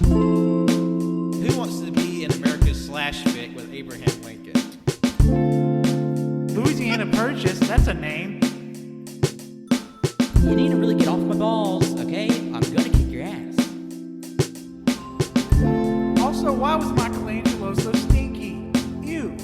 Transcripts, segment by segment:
Who wants to be in America's slash fic with Abraham Lincoln? Louisiana Purchase, that's a name. You need to really get off my balls, okay? I'm gonna kick your ass. Also, why was Michelangelo so stinky? Ew.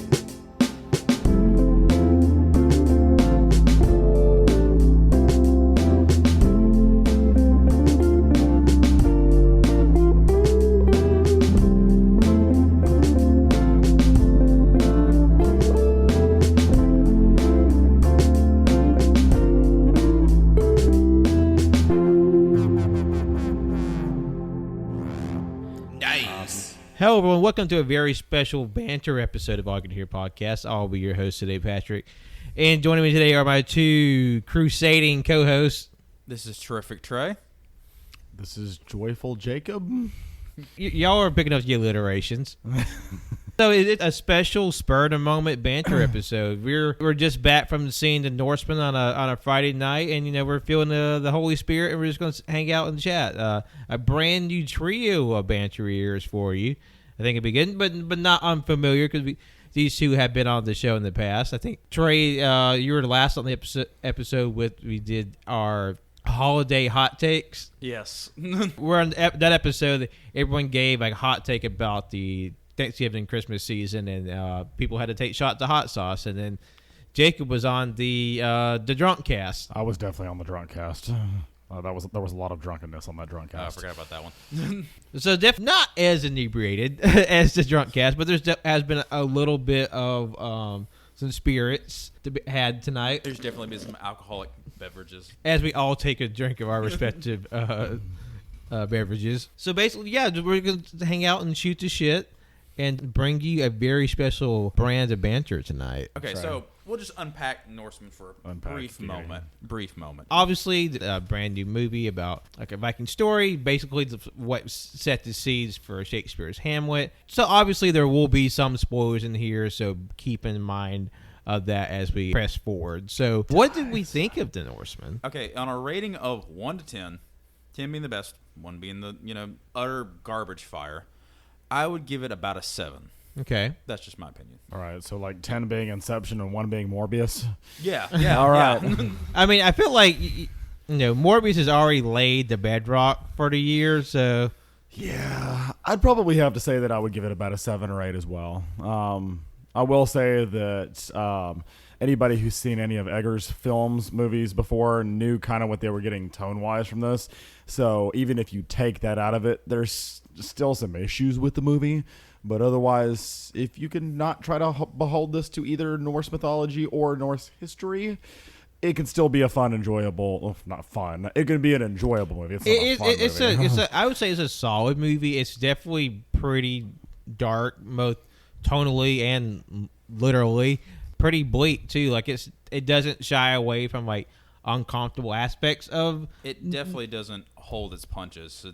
Hello, everyone. Welcome to a very special Banter episode of All You Can Hear podcast. I'll be your host today, Patrick. And joining me today are my two crusading co-hosts. This is Terrific Trey. This is Joyful Jacob. Y'all are picking up the alliterations. So it's a special spur-of-the-moment Banter episode. We're just back from seeing the Northman on a Friday night, and we're feeling the Holy Spirit, and we're just going to hang out and chat. A brand new trio of Banter ears for you. I think it'd be good, but not unfamiliar because these two have been on the show in the past. I think Trey, you were the last on the episode we did our holiday hot takes. Yes. We're on that episode. Everyone gave a hot take about the Thanksgiving and Christmas season, and people had to take shots of hot sauce. And then Jacob was on the drunk cast. I was definitely on the drunk cast. There was a lot of drunkenness on that drunk cast. I forgot about that one. So not as inebriated as the drunk cast, but has been a little bit of some spirits to be had tonight. There's definitely been some alcoholic beverages. As we all take a drink of our respective beverages. So basically, yeah, we're going to hang out and shoot the shit and bring you a very special brand of banter tonight. Okay, so we'll just unpack Northman for a brief moment. Obviously, a brand new movie about like a Viking story, basically what set the seeds for Shakespeare's Hamlet. So obviously there will be some spoilers in here, so keep in mind of that as we press forward. So what did we think of the Northman? Okay, on a rating of 1 to 10, 10 being the best, 1 being the utter garbage fire, I would give it about a 7. Okay. That's just my opinion. All right, so like 10 being Inception and 1 being Morbius. Yeah. All right. I mean, I feel like Morbius has already laid the bedrock for the year, so Yeah, I'd probably have to say that I would give it about a 7 or 8 as well. I will say that anybody who's seen any of Eggers' movies before knew kind of what they were getting tone-wise from this. So even if you take that out of it, there's still some issues with the movie. But otherwise, if you can not try to behold this to either Norse mythology or Norse history, it can still be a fun, enjoyable. Well, not fun. It can be an enjoyable movie. It's not a fun movie. I would say it's a solid movie. It's definitely pretty dark, both tonally and literally. Pretty bleak too. Like it doesn't shy away from like uncomfortable aspects of. It definitely doesn't hold its punches. So.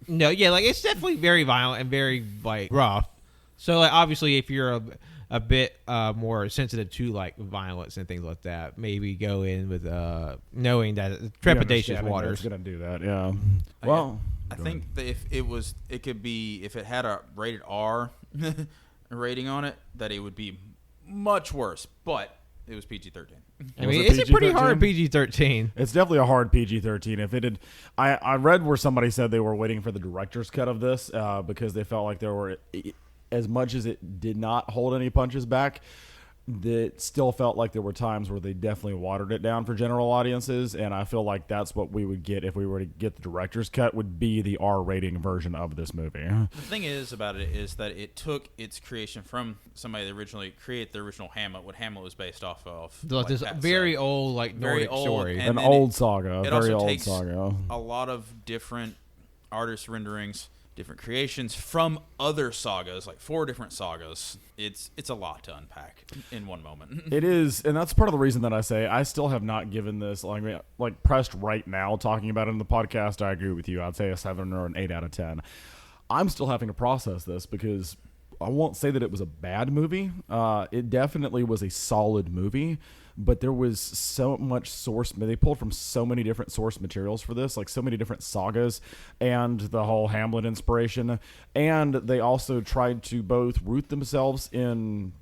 No, yeah, like it's definitely very violent and very like rough. So like obviously, if you're a bit more sensitive to like violence and things like that, maybe go in with knowing that trepidatious waters. It's gonna do that, yeah. Well, I think that if it had a rated R rating on it, that it would be much worse. But it was PG-13. I mean, it's a pretty hard PG-13. It's definitely a hard PG-13. If it had, I read where somebody said they were waiting for the director's cut of this because they felt like there were, as much as it did not hold any punches back, that still felt like there were times where they definitely watered it down for general audiences, and I feel like that's what we would get if we were to get the director's cut, would be the R rating version of this movie. The thing is about it is that it took its creation from somebody that originally created the original Hamlet, what Hamlet was based off of. Like this very old, like Nordic story. An old saga, a very old takes saga. A lot of different artist renderings, different creations from other sagas, like 4 different sagas. It's a lot to unpack in one moment. It is, and that's part of the reason that I say I still have not given this, like pressed right now, talking about it in the podcast. I agree with you. I'd say a 7 or an 8 out of 10. I'm still having to process this because I won't say that it was a bad movie. It definitely was a solid movie. but there was so much they pulled from so many different source materials for this, like so many different sagas and the whole Hamlet inspiration. And they also tried to both root themselves in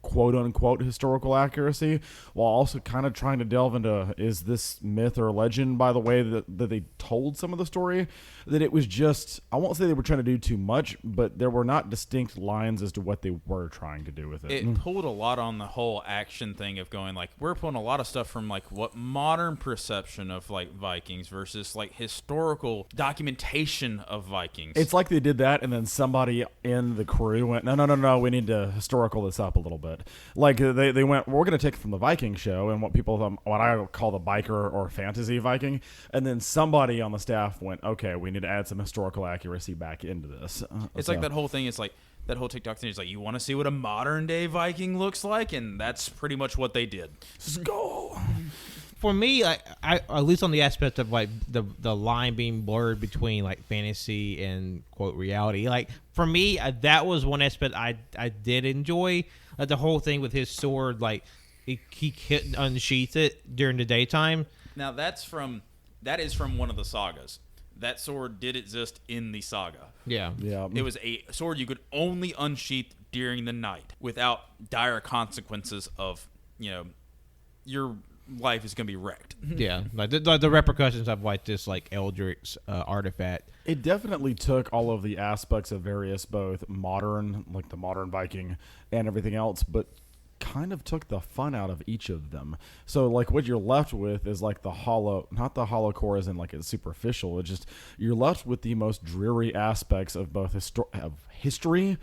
quote unquote historical accuracy while also kind of trying to delve into, is this myth or legend, by the way that they told some of the story, that it was just, I won't say they were trying to do too much, but there were not distinct lines as to what they were trying to do with it. It pulled a lot on the whole action thing of going like, we're pulling a lot of stuff from like what modern perception of like Vikings versus like historical documentation of Vikings. It's like they did that and then somebody in the crew went, no, we need to historical this up a little bit. Like they went, we're going to take it from the Viking show and what I call the biker or fantasy Viking, and then somebody on the staff went, okay, we need to add some historical accuracy back into this. It's like that whole thing. It's like that whole TikTok thing is like, you want to see what a modern day Viking looks like, and that's pretty much what they did. Go. For me, I at least on the aspect of like the line being blurred between like fantasy and quote reality, like for me that was one aspect I did enjoy. Like the whole thing with his sword, like he couldn't unsheath it during the daytime. Now that is from one of the sagas. That sword did exist in the saga. Yeah. It was a sword you could only unsheath during the night without dire consequences of, your life is going to be wrecked. Yeah, like the repercussions of like this like Eldritch artifact. It definitely took all of the aspects of various both modern, like the modern Viking and everything else, but kind of took the fun out of each of them. So like what you're left with is like not the hollow core as in like it's superficial. It's just you're left with the most dreary aspects of both history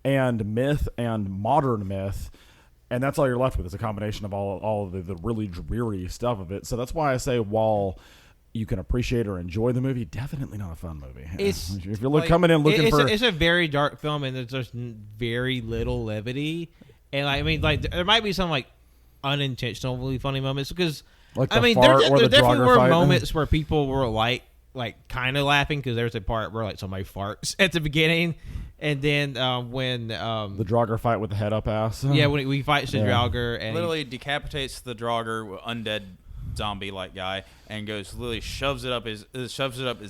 and myth and modern myth. And that's all you're left with. It's a combination of all of the really dreary stuff of it. So that's why I say while you can appreciate or enjoy the movie, definitely not a fun movie. If you're coming in looking for... It's a very dark film, and there's just very little levity. And I mean, like there might be some like unintentionally funny moments because like there definitely were moments where people were like kind of laughing because there's a part where like somebody farts at the beginning, and then when the Draugr fight with the head up ass. Yeah, when he fights the Draugr and literally decapitates the Draugr undead zombie like guy and literally shoves it up his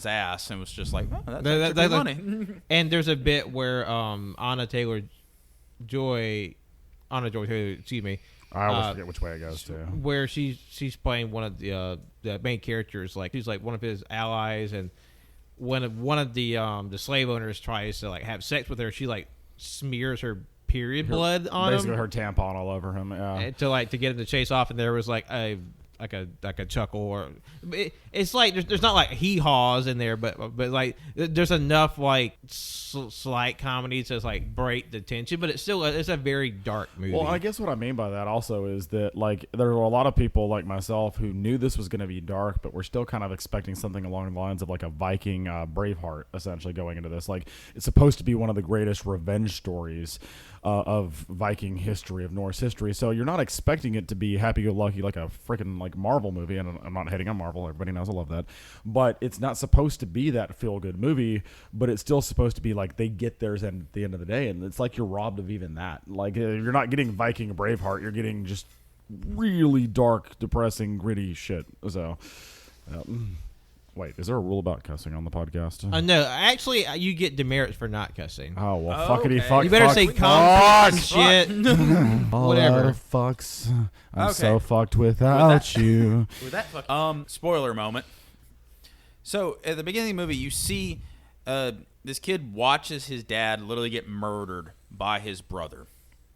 ass and was just like, oh, that's funny. And there's a bit where Anna Taylor-Joy, excuse me. I always forget which way it goes to. Where she's playing one of the main characters, like she's like one of his allies, and when one of the slave owners tries to like have sex with her, she like smears her period blood on him. Basically, her tampon all over him. Yeah. To get him to chase off, and there was like a chuckle, or it's like there's not like hee-haws in there, but like there's enough like slight comedy to like break the tension, but it's a very dark movie. Well, I guess what I mean by that also is that like there were a lot of people like myself who knew this was going to be dark, but we're still kind of expecting something along the lines of like a Viking Braveheart essentially going into this. Like it's supposed to be one of the greatest revenge stories of Viking history, of Norse history. So you're not expecting it to be happy-go-lucky like a freaking like Marvel movie, and I'm not hating on Marvel. Everybody knows I love that. But it's not supposed to be that feel-good movie, but it's still supposed to be like they get theirs at the end of the day, and it's like you're robbed of even that. Like you're not getting Viking Braveheart. You're getting just really dark, depressing, gritty shit. So... Wait, is there a rule about cussing on the podcast? No, actually, you get demerits for not cussing. Oh, well, fuckity fuck. You better say cunt shit. Whatever. Fucks. I'm so fucked without you. With that fuck. Spoiler moment. So, at the beginning of the movie, you see this kid watches his dad literally get murdered by his brother.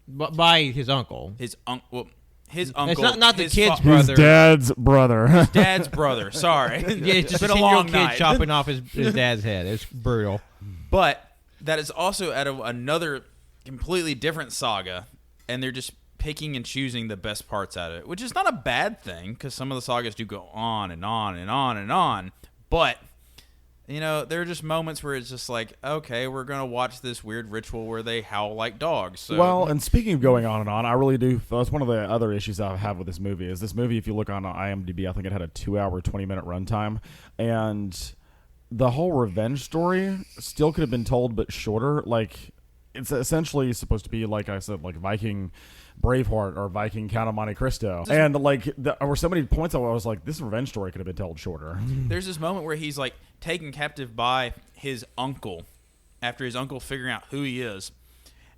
By his uncle. His uncle. It's not the kid's brother. His dad's brother. His dad's brother. Sorry. Yeah, it's just been a 10-year-old kid night. chopping off his dad's head. It's brutal. But that is also out of another completely different saga, and they're just picking and choosing the best parts out of it, which is not a bad thing because some of the sagas do go on and on and on and on. But there are just moments where it's just like, okay, we're going to watch this weird ritual where they howl like dogs. So. Well, and speaking of going on and on, I really do. That's one of the other issues I have with this movie. Is this movie, if you look on IMDb, I think it had a 2-hour, 20-minute runtime. And the whole revenge story still could have been told, but shorter. Like, it's essentially supposed to be, like I said, like Viking Braveheart or Viking Count of Monte Cristo. And like there were so many points where I was like, this revenge story could have been told shorter. There's this moment where he's like taken captive by his uncle after his uncle figuring out who he is.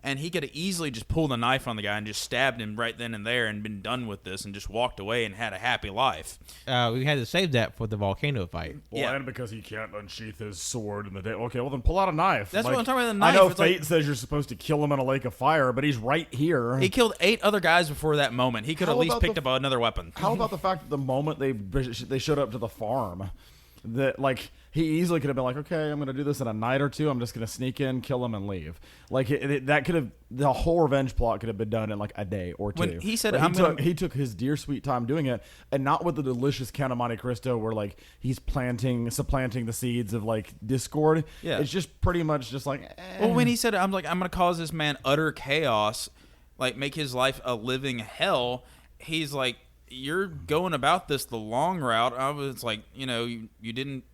And he could have easily just pulled a knife on the guy and just stabbed him right then and there and been done with this and just walked away and had a happy life. We had to save that for the volcano fight. Well, Yeah. and because he can't unsheath his sword in the day. Okay, well then pull out a knife. That's Like, what I'm talking about, the knife. I know It's like- fate says you're supposed to kill him in a lake of fire, but he's right here. He killed 8 other guys before that moment. He could How at least about picked the- up another weapon. How about the fact that the moment they showed up to the farm, that like he easily could have been like, okay, I'm gonna do this in a night or two. I'm just gonna sneak in, kill him, and leave. Like that could have, the whole revenge plot could have been done in like a day or two. When he said, But he took his dear sweet time doing it, and not with the delicious Count of Monte Cristo where like he's supplanting the seeds of like discord. Yeah. It's just pretty much just like. Well, when he said, I'm gonna cause this man utter chaos, like make his life a living hell. He's like, you're going about this the long route. I was like, you didn't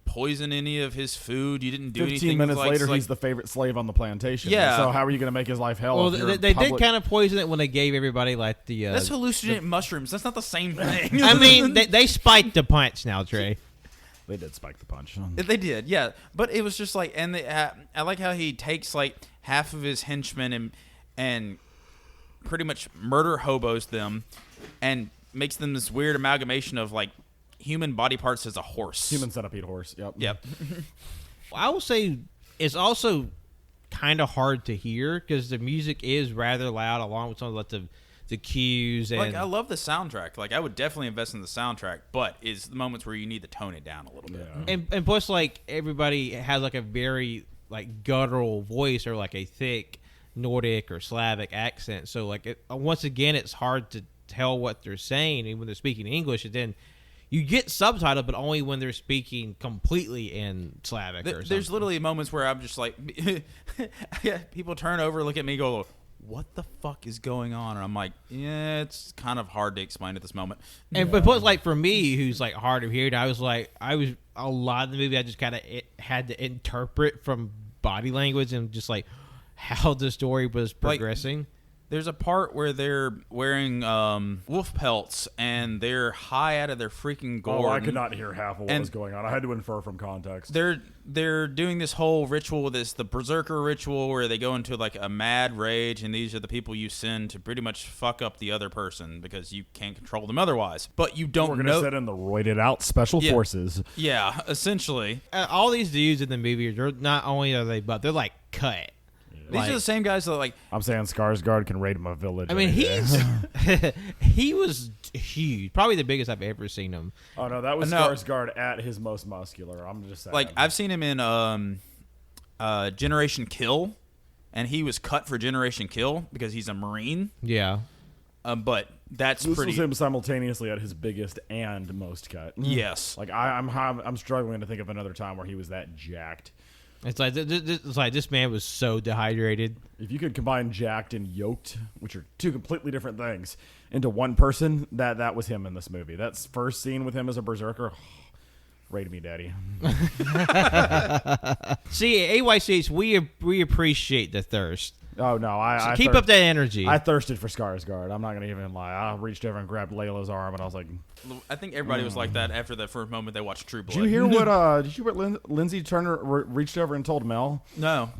poison any of his food. You didn't do 15 anything. minutes later, like, he's the favorite slave on the plantation. Yeah. So how are you going to make his life hell? Well, if you're they did public- kind of poison it when they gave everybody like the. that's hallucinogenic mushrooms. That's not the same thing. I mean, they spiked the punch now, Trey. They did spike the punch. They did, yeah. But it was just like, and I like how he takes like half of his henchmen and pretty much murder hobos them, and makes them this weird amalgamation of like human body parts as a horse. Human centipede horse. Yep. Yep. I will say it's also kind of hard to hear because the music is rather loud, along with some of like the cues and. Like, I love the soundtrack. Like, I would definitely invest in the soundtrack, but it's the moments where you need to tone it down a little bit. Yeah. And plus, like, everybody has like a very like guttural voice or like a thick Nordic or Slavic accent. So like, once again, it's hard to tell what they're saying, and when they're speaking English, and then you get subtitled, but only when they're speaking completely in Slavic or something. There's literally moments where I'm just like, people turn over, look at me, go, what the fuck is going on? And I'm like, yeah, it's kind of hard to explain at this moment. And but plus, like for me, who's like hard of hearing, I was a lot of the movie I just kind of had to interpret from body language and just like how the story was progressing. There's a part where they're wearing wolf pelts and they're high out of their freaking gourd. Oh, I could not hear half of what And was going on. I had to infer from context. They're doing this whole ritual, the berserker ritual, where they go into like a mad rage, and these are the people you send to pretty much fuck up the other person because you can't control them otherwise. But you don't We're going know. to set in the roided out special Yeah. forces. Yeah, essentially. All these dudes in the movie, they're not only are they buff, they're like cut. These Like- are the same guys that like. I'm saying Skarsgård can raid him a village. I mean, any day. he was huge, probably the biggest I've ever seen him. Oh no, that was No. Skarsgård at his most muscular. I'm just saying. Like, I've seen him in Generation Kill, and he was cut for Generation Kill because he's a Marine. Yeah. But that's this pretty. was him simultaneously at his biggest and most cut. Yes. Like I'm struggling to think of another time where he was that jacked. It's like this man was so dehydrated. If you could combine jacked and yoked, which are two completely different things, into one person, that was him in this movie. That's first scene with him as a berserker. Raid me, daddy. See, AYCH, we appreciate the thirst. Oh no, I Keep up that energy. I thirsted for Skarsgård. I'm not gonna even lie. I reached over and grabbed Layla's arm, and I was like, I think everybody was like that after the first moment they watched True Blood. "Did you hear what? Did you hear what Lindsay Turner reached over and told Mel? No.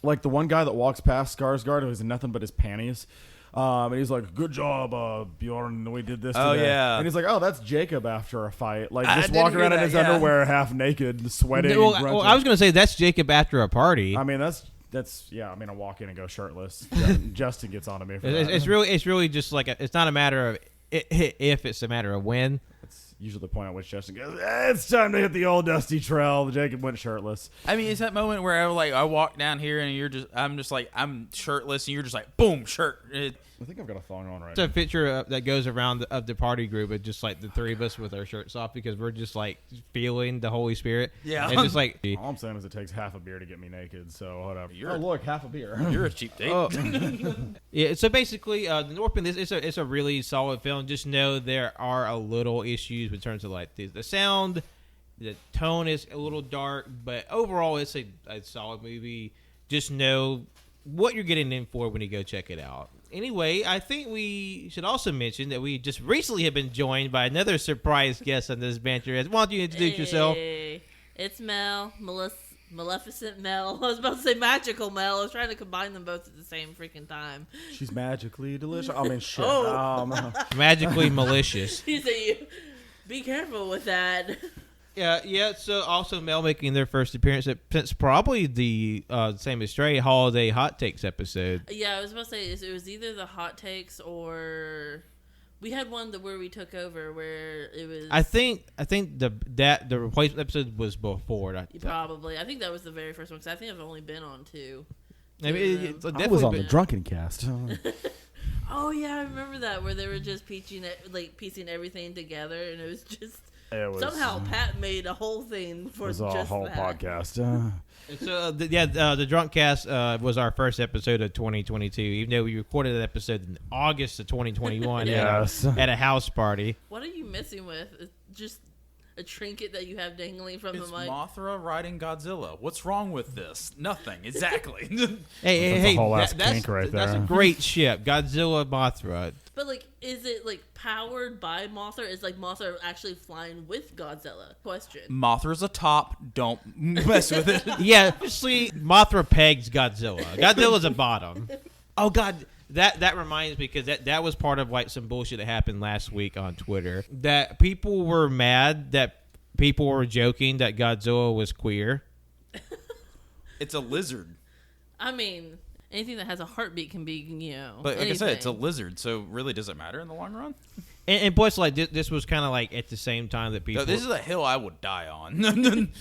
Like the one guy that walks past Skarsgård who has nothing but his panties." And he's like, "Good job, Bjorn. We did this today." Oh, yeah. And he's like, "Oh, that's Jacob after a fight. Like I just didn't walking hear around in that, his yeah. underwear, half naked, sweating." well, grunting. I was gonna say that's Jacob after a party. I mean, that's yeah. I mean, I walk in and go shirtless. Justin gets onto me for It's, that. it's really just like it's not a matter of if, it's a matter of when. It's usually the point at which Justin goes, "It's time to hit the old dusty trail." Jacob went shirtless. I mean, it's that moment where I walk down here and I'm just like, I'm shirtless, and you're just like, boom, shirt. I think I've got a thong on right It's now. a picture that goes around of the party group of just like the three of us with our shirts off because we're just like feeling the Holy Spirit. Yeah. It's just like All I'm saying is it takes half a beer to get me naked, so whatever. You're- Oh, look, half a beer. You're a cheap date. Oh. Yeah, so basically, the Northman. It's a really solid film. Just know there are a little issues in terms of like the sound, the tone is a little dark, but overall, it's a solid movie. Just know what you're getting in for when you go check it out. Anyway, I think we should also mention that we just recently have been joined by another surprise guest on this Banter. Why don't you introduce yourself? It's Mel, Maleficent Mel. I was about to say magical Mel. I was trying to combine them both at the same freaking time. She's magically delicious. I mean, shit. Oh. Magically malicious. He said, "Be careful with that." Yeah. So also Mel making their first appearance since probably the same as Trey holiday hot takes episode. Yeah, I was about to say it was either the hot takes or we had one where we took over where it was. I think the replacement episode was before. Probably. I think that was the very first one because I think I've only been on 2. I mean, I was on the Drunken Cast. Oh yeah, I remember that where they were just piecing everything together, and it was just. Somehow Pat made a whole thing for just that. It was a whole podcast. So the Drunk Cast was our first episode of 2022, even though we recorded that episode in August of 2021 yes. at a house party. What are you messing with? It's just a trinket that you have dangling from It's the mic. Mothra riding Godzilla. What's wrong with this? Nothing. Exactly. Hey, a whole ass kink right there. That's a great ship, Godzilla, Mothra. But is it powered by Mothra? Is Mothra actually flying with Godzilla? Question. Mothra's a top. Don't mess with it. Yeah, obviously Mothra pegs Godzilla. Godzilla's a bottom. Oh God. That reminds me because that was part of some bullshit that happened last week on Twitter. That people were mad that people were joking that Godzilla was queer. It's a lizard. I mean, anything that has a heartbeat can be, But like anything. I said, it's a lizard, so really does it matter in the long run? And plus, this was kind of at the same time that people. No, this is a hill I would die on.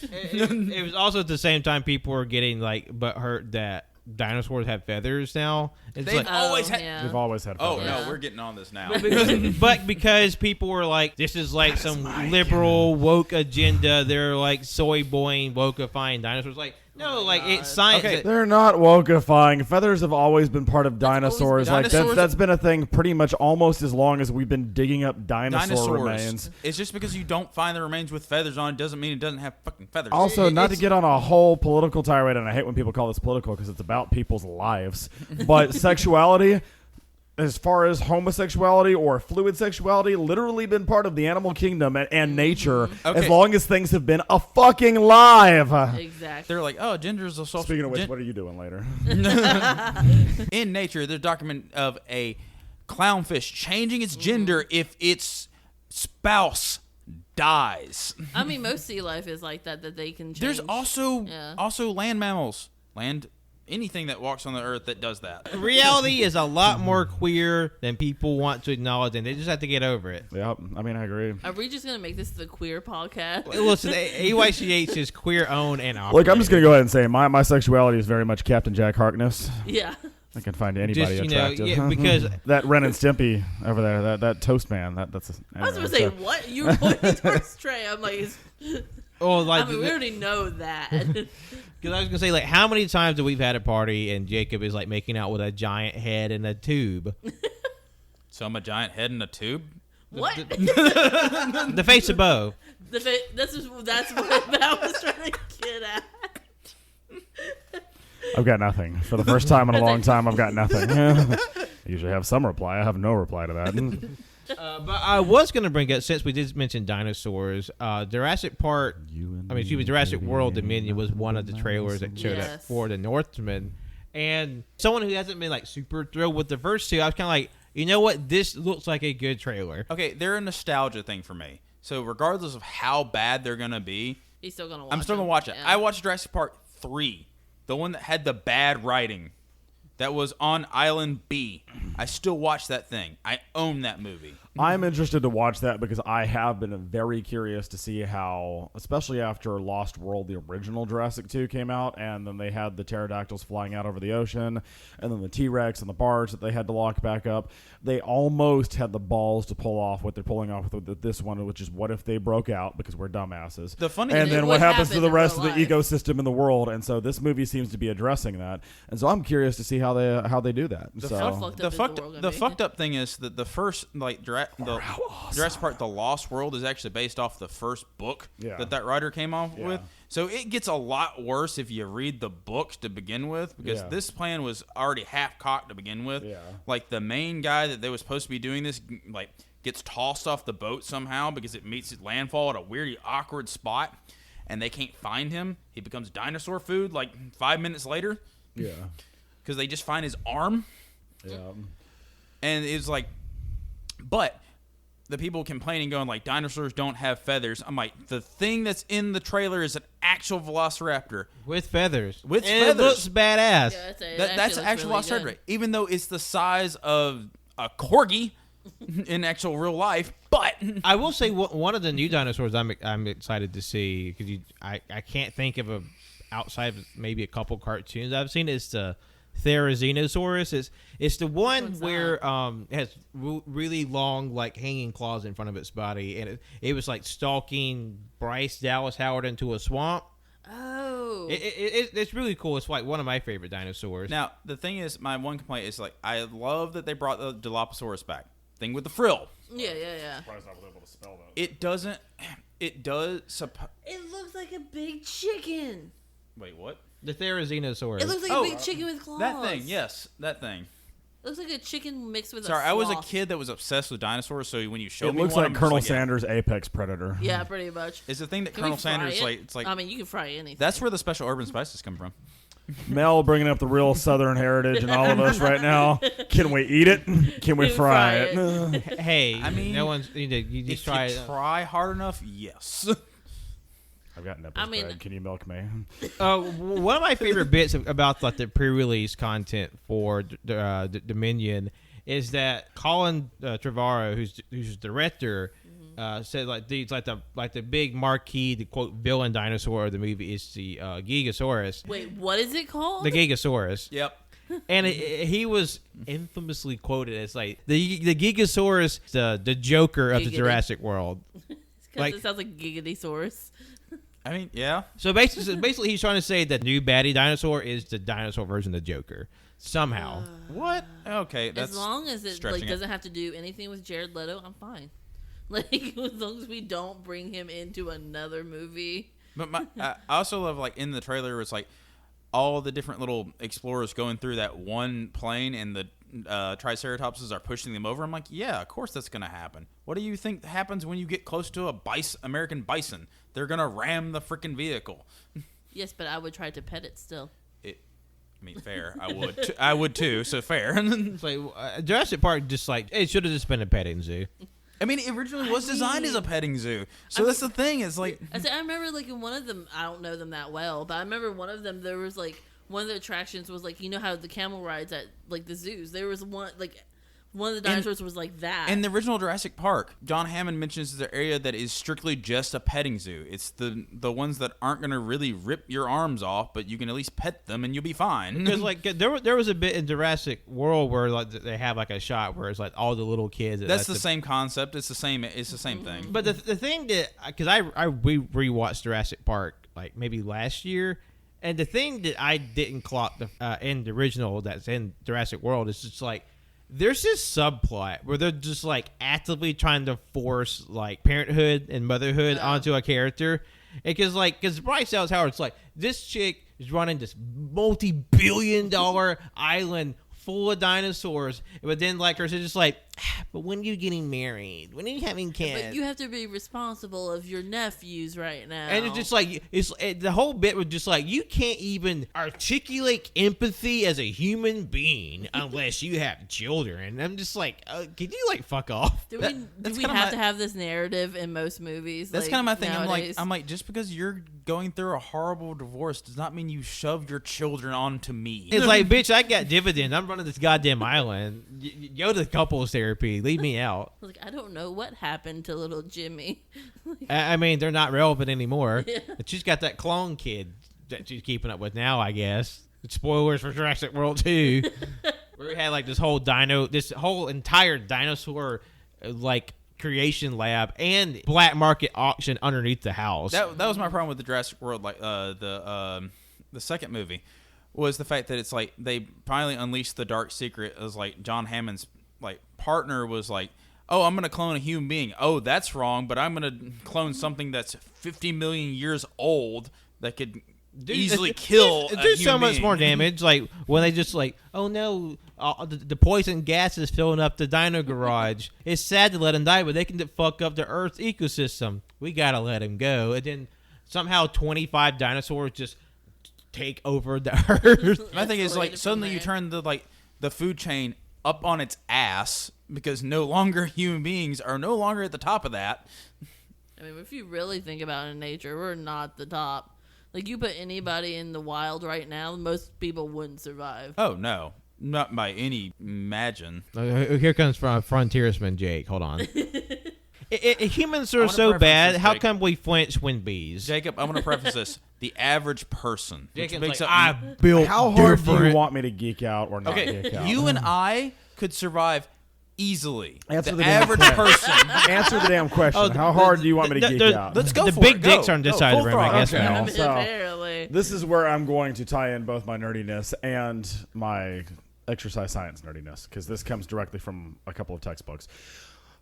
it was also at the same time people were getting butthurt that dinosaurs have feathers now. It's They've always had. Yeah. We've always had. Oh Yeah. no, we're getting on this now. because people were this is some liberal woke agenda. They're soy boying, wokeifying dinosaurs. No, it's science. Okay. They're not wokeifying. Feathers have always been part of dinosaurs. Dinosaurs- That's been a thing pretty much almost as long as we've been digging up dinosaur remains. It's just because you don't find the remains with feathers on it doesn't mean it doesn't have fucking feathers. Also, not to get on a whole political tirade, and I hate when people call this political because it's about people's lives, but sexuality, as far as homosexuality or fluid sexuality, literally been part of the animal kingdom and nature as long as things have been a fucking live. Exactly. They're like, oh, gender is a social. Speaking of which, what are you doing later? In nature, there's a document of a clownfish changing its gender if its spouse dies. I mean, most sea life is like that they can change. There's also Yeah. land mammals, anything that walks on the earth that does that. Reality is a lot more queer than people want to acknowledge, and they just have to get over it. Yep, I mean, I agree. Are we just going to make this the queer podcast? Listen, AYCH is queer owned and operated. Look, I'm just going to go ahead and say my sexuality is very much Captain Jack Harkness. Yeah. I can find anybody Just, attractive. because that Ren and Stimpy over there, that Toast Man, that's. I was going to say, what? You were pointing towards Trey. I'm like, I mean, we already know that. Because I was gonna say, how many times have we had a party and Jacob is making out with a giant head in a tube? So I'm a giant head in a tube? What? The face of Bo. That's what I was trying to get at. I've got nothing. For the first time in a long time, I've got nothing. I usually have some reply. I have no reply to that. But I was going to bring up, since we did mention dinosaurs, Jurassic World Dominion was one of the trailers that showed up for the Northman. And someone who hasn't been super thrilled with the first two, I was kind of like, you know what? This looks like a good trailer. Okay, they're a nostalgia thing for me. So regardless of how bad they're going to be, I'm still going to watch it. Yeah. I watched Jurassic Park 3, the one that had the bad writing. That was on Island B. I still watch that thing. I own that movie. I'm interested to watch that because I have been very curious to see how, especially after Lost World, the original Jurassic 2 came out, and then they had the pterodactyls flying out over the ocean, and then the T-Rex and the barge that they had to lock back up. They almost had the balls to pull off what they're pulling off with this one, which is what if they broke out because we're dumbasses. The funny and thing then what happens to the rest of the life. ecosystem in the world, and so this movie seems to be addressing that, and so I'm curious to see how they do that. The fucked up thing is that the first Jurassic Park: The Lost World is actually based off the first book that writer came off with. So it gets a lot worse if you read the books to begin with, because this plan was already half cocked to begin with. Yeah. Like the main guy that they was supposed to be doing this, like gets tossed off the boat somehow because it meets its landfall at a weirdly awkward spot, and they can't find him. He becomes dinosaur food like 5 minutes later. Yeah. Because they just find his arm. Yeah. And it's like, but the people complaining, going like, dinosaurs don't have feathers. I'm like, the thing that's in the trailer is an actual velociraptor with feathers. With and feathers. It looks badass. Yeah, That's actual really velociraptor, good. even though it's the size of a corgi in actual real life. But I will say one of the new dinosaurs I'm excited to see, because I can't think of outside of maybe a couple cartoons I've seen, is the Therizinosaurus. It's the one where it has really long, like, hanging claws in front of its body, and it was like stalking Bryce Dallas Howard into a swamp. Oh, It's really cool. It's like one of my favorite dinosaurs. now the thing is, my one complaint is like, I love that they brought the Dilophosaurus back. Thing with the frill. yeah. Surprised I was able to spell that. It doesn't. It does. It looks like a big chicken. Wait, what? The Therizinosaurus. It looks like a big chicken with claws. That thing, yes, that thing. It looks like a chicken mixed with Sorry, a I was a sloth. kid that was obsessed with dinosaurs, so when you showed It me looks one, like I'm just Colonel yeah. Sanders' apex predator. Yeah, pretty much. It's the thing that Can we Colonel fry Sanders it? like. It's like I mean, you can fry anything. that's where the special urban spices come from. Mel bringing up the real Southern heritage in all of us right now. Can we eat it? Can we fry it? Hey, I mean, no one's. You just try it. Try hard enough, yes. I've got nipples, Greg. Can you milk me? One of my favorite bits about like the pre-release content for the Dominion is that Colin Trevorrow, who's the director, said like the big marquee, the quote villain dinosaur of the movie is the Gigasaurus. Wait, what is it called? The Gigasaurus. Yep. And he was infamously quoted as like the Gigasaurus, the Joker of the Giggity. Jurassic World. Because it sounds like Gigasaurus. I mean, yeah. So basically, he's trying to say that new baddie dinosaur is the dinosaur version of the Joker. Somehow. What? Okay, that's As long as it stretching like doesn't have to do anything with Jared Leto, I'm fine. Like, as long as we don't bring him into another movie. But I also love, like, in the trailer, it's like all the different little explorers going through that one plane, and the Triceratopses are pushing them over. I'm like, yeah, of course that's gonna happen. What do you think happens when you get close to a American bison? They're gonna ram the freaking vehicle. Yes, but I would try to pet it still. I mean, fair. I would. I would too. So fair. It's like Jurassic Park, just like it should have just been a petting zoo. I mean, it originally was designed as a petting zoo. So that's the thing. It's like I remember, like, in one of them, I don't know them that well, but I remember one of them, there was, like, one of the attractions was, like, you know how the camel rides at, like, the zoos? There was one, like, one of the dinosaurs was like that. in the original Jurassic Park, John Hammond mentions the area that is strictly just a petting zoo. It's the ones that aren't going to really rip your arms off, but you can at least pet them and you'll be fine. Because like there was a bit in Jurassic World where like they have like a shot where it's like all the little kids. That's the same concept. It's the same. It's the same thing. But the thing that because we rewatched Jurassic Park like maybe last year, and the thing that I didn't clock in the original that's in Jurassic World is just like. There's this subplot where they're just like actively trying to force like parenthood and motherhood onto a character, because Bryce Dallas Howard's like, this chick is running this multi-billion-dollar island full of dinosaurs, but then like her sister's just like, but when are you getting married? When are you having kids? But you have to be responsible of your nephews right now. And it's just like the whole bit was just like you can't even articulate empathy as a human being unless you have children. And I'm just like, can you like fuck off? Do we have to have this narrative in most movies? That's like, kind of my thing. nowadays? I'm like, just because you're going through a horrible divorce does not mean you shove your children onto me. It's like, bitch, I got dividends. I'm running this goddamn island. Go to couples therapy. Leave me out. Like, I don't know what happened to little Jimmy. I mean, they're not relevant anymore. Yeah. But she's got that clone kid that she's keeping up with now, I guess. Spoilers for Jurassic World 2. Where we had like this whole entire dinosaur like creation lab and black market auction underneath the house. That was my problem with the Jurassic World, like the second movie, was the fact that it's like they finally unleashed the dark secret. As like John Hammond's like partner was like, oh, I'm gonna clone a human being. Oh, that's wrong, but I'm gonna clone something that's 50 million years old that could easily kill a There's so human much being. more damage. Like when they just like, oh no, the poison gas is filling up the dino garage. It's sad to let him die, but they can fuck up the Earth's ecosystem. We gotta let him go. And then somehow 25 dinosaurs just take over the Earth. My thing is like Escalated suddenly from you there. turn the food chain up on its ass because no longer human beings are no longer at the top of that. I mean, if you really think about it in nature, we're not the top. Like, you put anybody in the wild right now, most people wouldn't survive. Oh no, not by any imagine. Here comes from frontiersman Jake. Hold on. Humans are wanna so preface bad. this, How Jake. come we flinch when bees? Jacob, I'm going to preface this: the average person, which Jacob's makes like, up I built How hard do different. you want me to geek out or not okay, geek out? you and I could survive easily. Answer the the damn average question. person. Answer the damn question. Oh, How hard do you want me to geek the- out? Let's go The for big it. dicks Go. are on this Go, side of full the room, I throttle. guess Okay. now. I mean, So- apparently. This is where I'm going to tie in both my nerdiness and my exercise science nerdiness, because this comes directly from a couple of textbooks.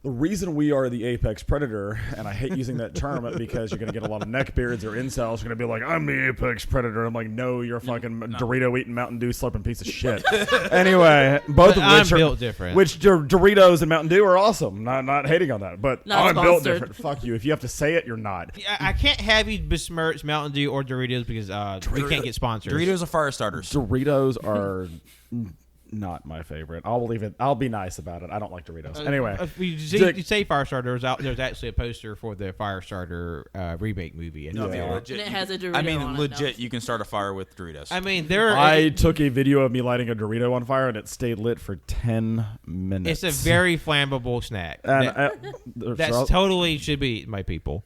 The reason we are the apex predator, and I hate using that term because you're going to get a lot of neckbeards or incels going to be like, I'm the apex predator. I'm like, no, you're a fucking Dorito-eating Mountain Dew slurping piece of shit. Anyway, both of I'm which are built different. Which Doritos and Mountain Dew are awesome. Not hating on that, but Not I'm built sponsored. different. Fuck you. If you have to say it, you're not. I can't have you besmirch Mountain Dew or Doritos because we can't get sponsors. Doritos are fire starters. Doritos are not my favorite. I'll leave it. I'll be nice about it. I don't like Doritos. Anyway, If you say Firestarter, there's actually a poster for the Firestarter remake movie. No, Yeah. legit, And it has a Dorito I mean, on it, legit, no. you can start a fire with Doritos. I mean, there. I took a video of me lighting a Dorito on fire, and it stayed lit for 10 minutes. It's a very flammable snack. And That's totally should be eaten by people.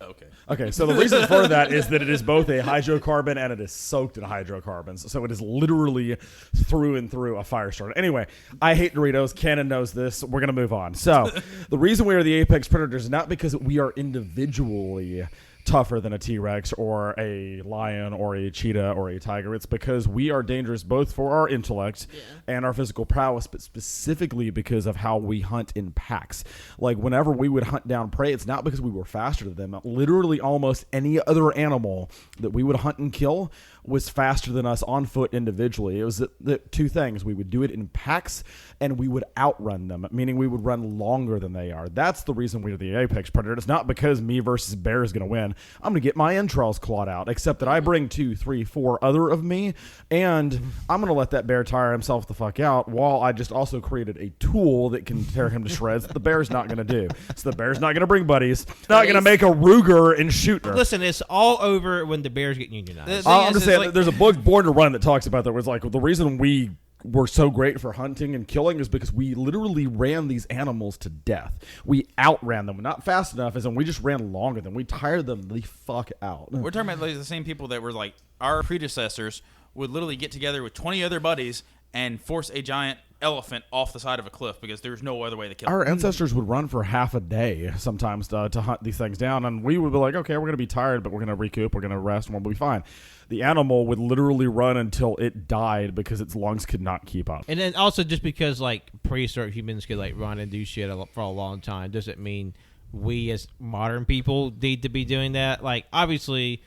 okay. Okay, so the reason for that is that it is both a hydrocarbon and it is soaked in hydrocarbons. So it is literally through and through a fire starter. Anyway, I hate Doritos. Cannon knows this. We're going to move on. So the reason we are the apex predators is not because we are individually tougher than a T-Rex or a lion or a cheetah or a tiger. It's because we are dangerous both for our intellect and our physical prowess, but specifically because of how we hunt in packs. Like whenever we would hunt down prey, it's not because we were faster than them. Literally almost any other animal that we would hunt and kill was faster than us on foot individually. It was the two things. We would do it in packs and we would outrun them, meaning we would run longer than they are. That's the reason we're the apex predator. It's not because me versus bear is going to win. I'm going to get my entrails clawed out, except that I bring 2, 3, 4 other of me, and I'm going to let that bear tire himself the fuck out while I just also created a tool that can tear him to shreds that the bear's not going to do. So the bear's not going to bring buddies. Not going to make a Ruger and shoot her. Listen, it's all over when the Bears get unionized. I'm just saying, there's a book, Born to Run, that talks about that. Where it's like the reason we were so great for hunting and killing is because we literally ran these animals to death. We outran them, not fast enough, as in we just ran longer than we tired them the fuck out. We're talking about like, the same people that were like our predecessors would literally get together with 20 other buddies and force a giant elephant off the side of a cliff because there's no other way to kill it. Our ancestors would run for half a day sometimes to hunt these things down, and we would be like, okay, we're going to be tired, but we're going to recoup, we're going to rest, and we'll be fine. The animal would literally run until it died because its lungs could not keep up. And then also just because like prehistoric humans could like run and do shit for a long time doesn't mean we as modern people need to be doing that. Like obviously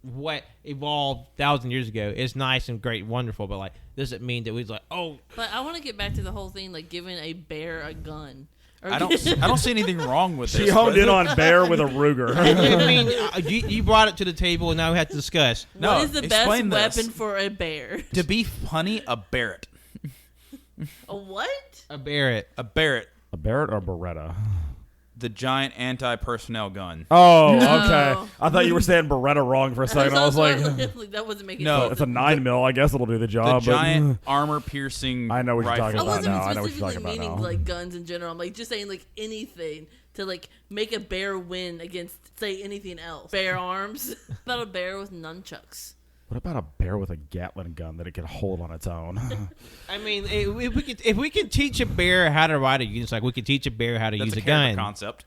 what evolved 1,000 years ago is nice and great and wonderful, but like doesn't mean that we like, oh, But I want to get back to the whole thing, like giving a bear a gun. Or I don't see anything wrong with She this. honed but- in on bear with a Ruger. I mean, you brought it to the table and now we have to discuss. No, what is the best explain this. weapon for a bear? To be funny, a Barrett. A what? A Barrett. A Barrett, A Barrett or Beretta? the giant anti-personnel gun. Oh, No. okay. I thought you were saying Beretta wrong for a second. I was like, that wasn't making No, sense. it's a 9mm. I guess it'll do the The job. giant armor-piercing I know what you're rifle. talking I about wasn't now. I know what you're specifically talking about meaning now. like guns in general. I'm like just saying like anything to like make a bear win against say anything else. Bear arms. About a bear with nunchucks. What about a bear with a Gatling gun that it can hold on its own? I mean, if we can teach a bear how to ride a unicycle, we can teach a bear how to That's use a a gun. concept.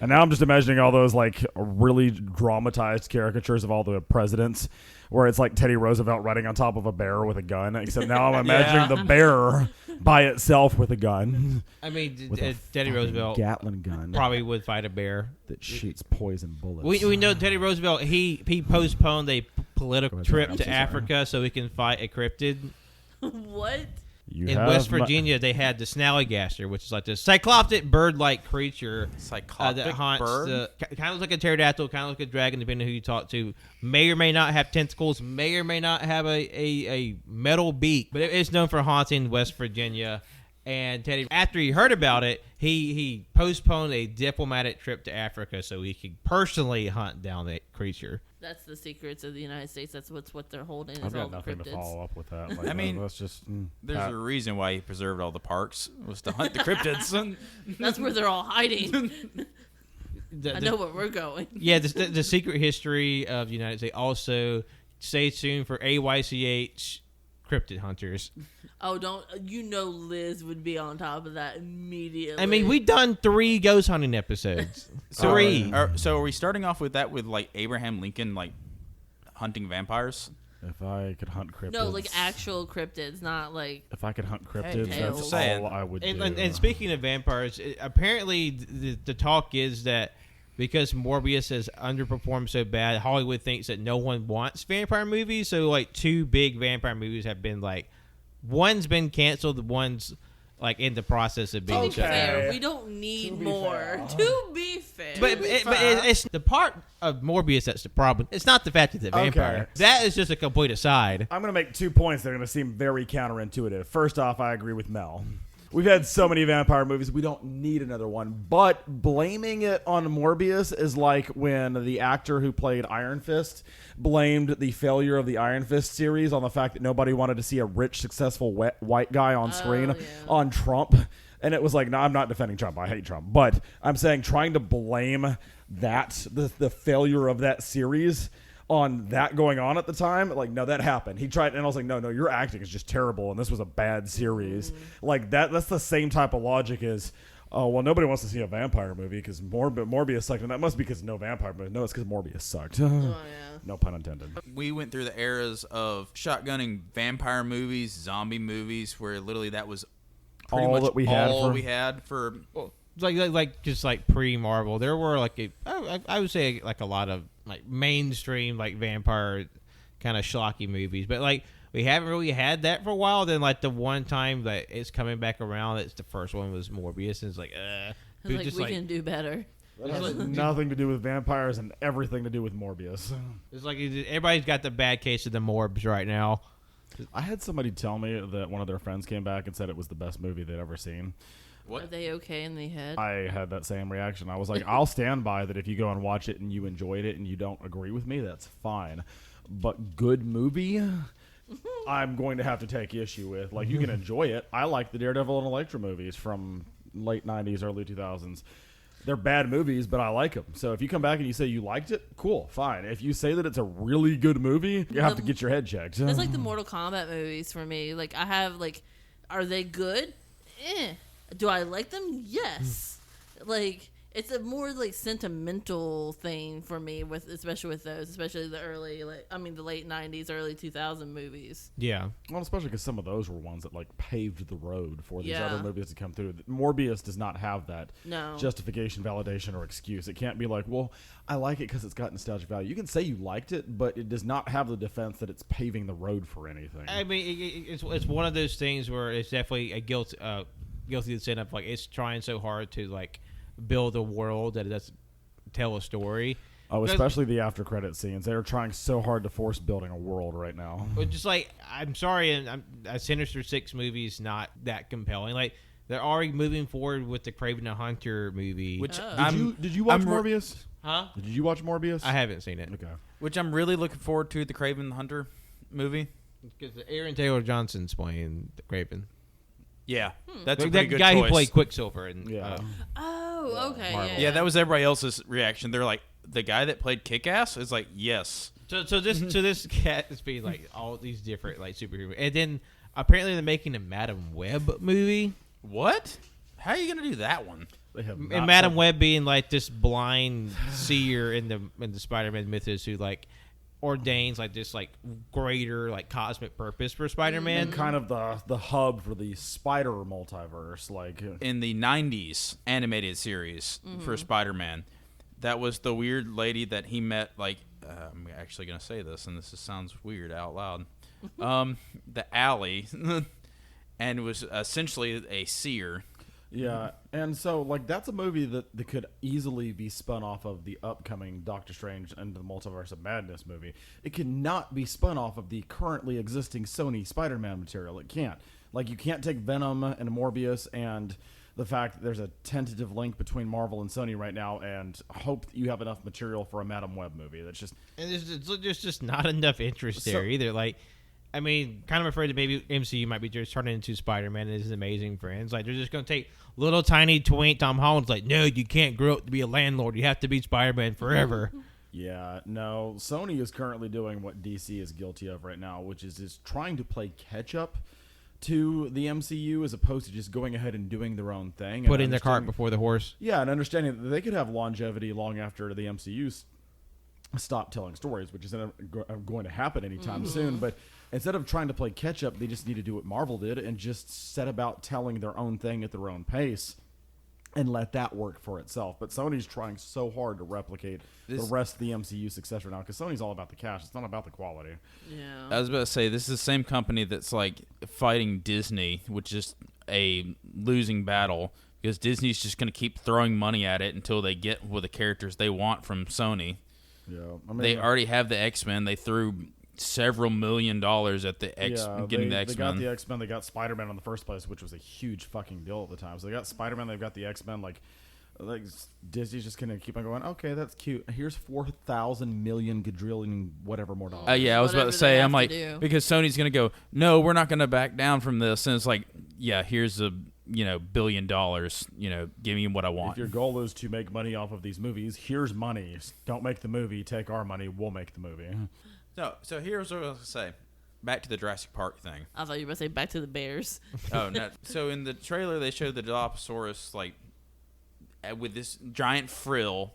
And now I'm just imagining all those like really dramatized caricatures of all the presidents where it's like Teddy Roosevelt riding on top of a bear with a gun, except now I'm imagining the bear by itself with a gun. I mean, With a Teddy fucking Roosevelt Gatling gun probably would fight a bear. that shoots poison bullets. We know Teddy Roosevelt. He postponed a political Go ahead, trip I'm to so sorry. Africa so he can fight a cryptid. What? You In have West my- Virginia, they had the snallygaster, which is like this cycloptic bird-like creature Cyclopic that haunts bird? kind of looks like a pterodactyl, kind of like a dragon, depending on who you talk to. May or may not have tentacles, may or may not have a metal beak, but it's known for haunting West Virginia. And Teddy, after he heard about it, he postponed a diplomatic trip to Africa so he could personally hunt down that creature. That's the secrets of the United States. That's what they're holding. I've Is all got the nothing to cryptids. follow up with that. Like, I mean, that's just. There's a reason why he preserved all the parks was to hunt the cryptids. That's where they're all hiding. The- I know where we're going. Yeah, the secret history of the United States. Also, stay tuned for AYCH cryptid hunters. Oh, don't Liz would be on top of that immediately. I mean, we've done 3 ghost hunting episodes. 3. So are we starting off with that with like Abraham Lincoln like hunting vampires? If I could hunt cryptids. no, like actual cryptids, not like If I could hunt cryptids, Tails. that's Saying. all I would And, do. and speaking of vampires, apparently the talk is that because Morbius has underperformed so bad, Hollywood thinks that no one wants vampire movies. So like 2 big vampire movies have been like, one's been canceled, one's like in the process of being to be shut fair, down. we don't need To be more. fair. To be fair. But it's the part of Morbius that's the problem. It's not the fact that it's a vampire. Okay. That is just a complete aside. I'm going to make 2 points that are going to seem very counterintuitive. First off, I agree with Mel. We've had so many vampire movies, we don't need another one. But blaming it on Morbius is like when the actor who played Iron Fist blamed the failure of the Iron Fist series on the fact that nobody wanted to see a rich, successful white guy on screen yeah. on Trump. And it was like, no, I'm not defending Trump. I hate Trump. But I'm saying trying to blame that, the failure of that series on that going on at the time, like, no, that happened. He tried, and I was like, no, your acting is just terrible, and this was a bad series. Like, that's the same type of logic as, oh, well, nobody wants to see a vampire movie because Morbius sucked, and that must be because no vampire movie. No, it's because Morbius sucked. oh, yeah. No pun intended. We went through the eras of shotgunning vampire movies, zombie movies, where literally that was pretty All much that we had all for- we had for. Like just like pre-Marvel, there were like I would say like a lot of like mainstream like vampire kind of schlocky movies, but like we haven't really had that for a while. Then like the one time that it's coming back around, it's the first one was Morbius, and it's like It's like, we can do better. That has nothing to do with vampires and everything to do with Morbius. it's like everybody's got the bad case of the Morbs right now. I had somebody tell me that one of their friends came back and said it was the best movie they'd ever seen. What? Are they okay in the head? I had that same reaction. I was like, I'll stand by that if you go and watch it and you enjoyed it and you don't agree with me, that's fine. But good movie, I'm going to have to take issue with. Like, you can enjoy it. I like the Daredevil and Elektra movies from late 90s, early 2000s. They're bad movies, but I like them. So if you come back and you say you liked it, cool, fine. If you say that it's a really good movie, you have to get your head checked. It's like the Mortal Kombat movies for me. Like, I have, like, are they good? Do I like them? Yes. Like, it's a more, like, sentimental thing for me, especially with those, especially the late 90s, early 2000 movies. Yeah, Well, especially because some of those were ones that, like, paved the road for these Yeah. other movies to come through. Morbius does not have that No. justification, validation, or excuse. It can't be like, well, I like it because it's got nostalgic value. You can say you liked it, but it does not have the defense that it's paving the road for anything. I mean it's one of those things where it's definitely a guilty sin of like it's trying so hard to like build a world that it doesn't tell a story. Oh, especially the after credit scenes. They're trying so hard to force building a world right now. But just like I'm sorry, and a Sinister Six movie is not that compelling. Like they're already moving forward with the Kraven the Hunter movie, Which Did you watch I'm Morbius? huh? Did you watch Morbius? I haven't seen it Okay. Which I'm really looking forward to, the Craven the Hunter movie. because Aaron Taylor Johnson's playing the Kraven. Yeah, that's a That pretty good guy choice. who played Quicksilver and Yeah. Oh, okay. Marvel. Yeah, that was everybody else's reaction. They're like, the guy that played Kick-Ass is like, yes. So this cat is being like all these different like superhero, and then apparently they're making a Madam Web movie. What? How are you gonna do that one? They have And not Madam said- Web being like this blind seer in the Spider-Man mythos who like ordains like this like greater like cosmic purpose for Spider-Man. and kind of the hub for the Spider multiverse. Like, In the 90s animated series for Spider-Man, that was the weird lady that he met. Like, I'm actually gonna say this, and sounds weird out loud. The alley, and it was essentially a seer. yeah, and so like that's a movie that could easily be spun off of the upcoming Doctor Strange and the Multiverse of Madness movie. It cannot be spun off of the currently existing Sony Spider-Man material. It can't. Like, you can't take Venom and Morbius and the fact that there's a tentative link between Marvel and Sony right now and hope that you have enough material for a Madam Web movie. That's just And there's just not enough interest there either. Like, I mean, kind of afraid that maybe MCU might be just turning into Spider-Man and his amazing friends. Like, they're just going to take little tiny twink Tom Holland's like, no, you can't grow up to be a landlord. You have to be Spider-Man forever. Yeah, no. Sony is currently doing what DC is guilty of right now, which is trying to play catch up to the MCU as opposed to just going ahead and doing their own thing. and Putting the cart understanding- before the horse. Yeah, and understanding that they could have longevity long after the MCU stop telling stories, which isn't going to happen anytime soon. But instead of trying to play catch up, they just need to do what Marvel did and just set about telling their own thing at their own pace and let that work for itself. But Sony's trying so hard to replicate the rest of the MCU success right now because Sony's all about the cash. It's not about the quality. Yeah. I was about to say, this is the same company that's like fighting Disney, which is a losing battle because Disney's just going to keep throwing money at it until they get with the characters they want from Sony. Yeah, I mean, They already have the X-Men. They threw several $1 million at the getting the they X-Men. got the X-Men. They got Spider-Man in the first place, which was a huge fucking deal at the time. So they got Spider-Man. They've got the X-Men. Like Disney's just gonna keep on going. Okay, that's cute. Here's 4,000 million quadrillion whatever more dollars. Yeah, I was about Whatever to they say, have I'm to like, do. because Sony's going to go, no, we're not going to back down from this. And it's like, yeah, here's a, $1 billion, give me what I If want. your goal is to make money off of these movies, here's money. Don't make the movie. Take our money. We'll make the movie. So here's what I was going to say. Back to the Jurassic Park thing. I thought you were going to say back to the Bears. Oh, no. So in the trailer, they showed the Dilophosaurus, like, with this giant frill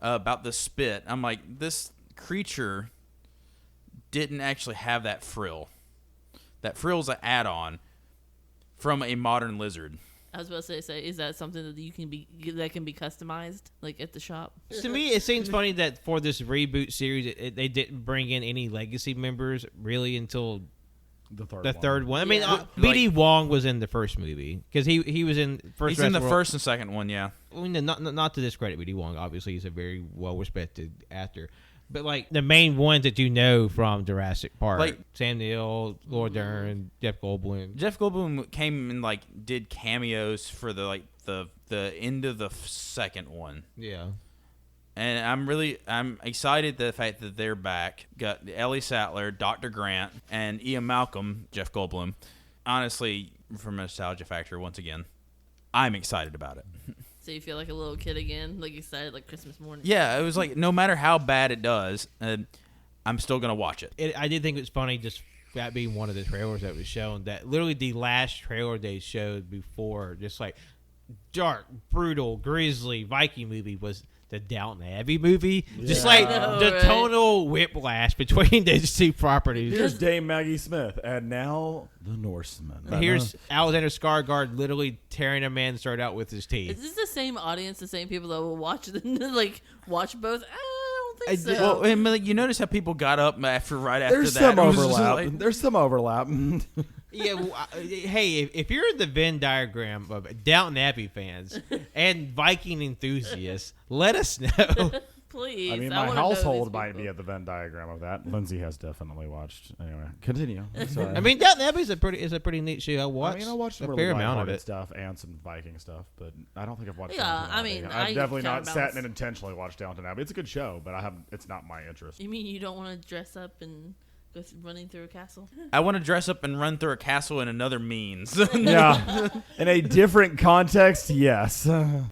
about the spit. I'm like, this creature didn't actually have that frill. That frill's an add-on from a modern lizard. I was about to say, is that something that can be customized, like at the shop? To me, it seems funny that for this reboot series, they didn't bring in any legacy members really until The the third one. I mean, Yeah. B.D. Wong was in the first movie because he was in first. He's in the Jurassic World. first and second one, yeah. I mean, not to discredit B.D. Wong. Obviously, he's a very well respected actor. But like the main ones that you know from Jurassic Park, Like- Sam Neill, Laura Dern, Jeff Goldblum. Jeff Goldblum came and like did cameos for the end of the second one. Yeah. And I'm excited the fact that they're back. Got Ellie Sattler, Dr. Grant, and Ian Malcolm, Jeff Goldblum. Honestly, from a nostalgia factor, once again, I'm excited about it. So you feel like a little kid again, like excited like Christmas morning. Yeah, it was like no matter how bad it does, I'm still gonna watch it. I did think it was funny just that being one of the trailers that was shown, that literally the last trailer they showed before, just like dark, brutal, grisly Viking movie was the Downton Abbey movie. Just like know, the right? tonal whiplash between those two properties. Here's Dame Maggie Smith, and now the Norseman. Here's Alexander Skarsgård literally tearing a man's throat out with his teeth. Is this the same audience, the same people that will watch watch both? I don't think so. Well, and, like, you notice how people got up right after There's that. some It was just overlap. like- There's some overlap. Yeah, well, hey, if you're in the Venn diagram of Downton Abbey fans and Viking enthusiasts, let us know. Please. I mean, wanna my know household these might people. be at the Venn diagram of that. Lindsay has definitely watched. Anyway, continue. Sorry. I mean, Downton Abbey is a pretty neat show. I watched, I watched some a really fair amount of lighthearted it. stuff and some Viking stuff, but I don't think I've watched. Yeah, Downton I Abbey. mean, I've I definitely not sat counterbalance. and intentionally watched Downton Abbey. It's a good show, but it's not my interest. You mean you don't want to dress up and go running through a castle? I want to dress up and run through a castle in another means. Yeah, in a different context, yes.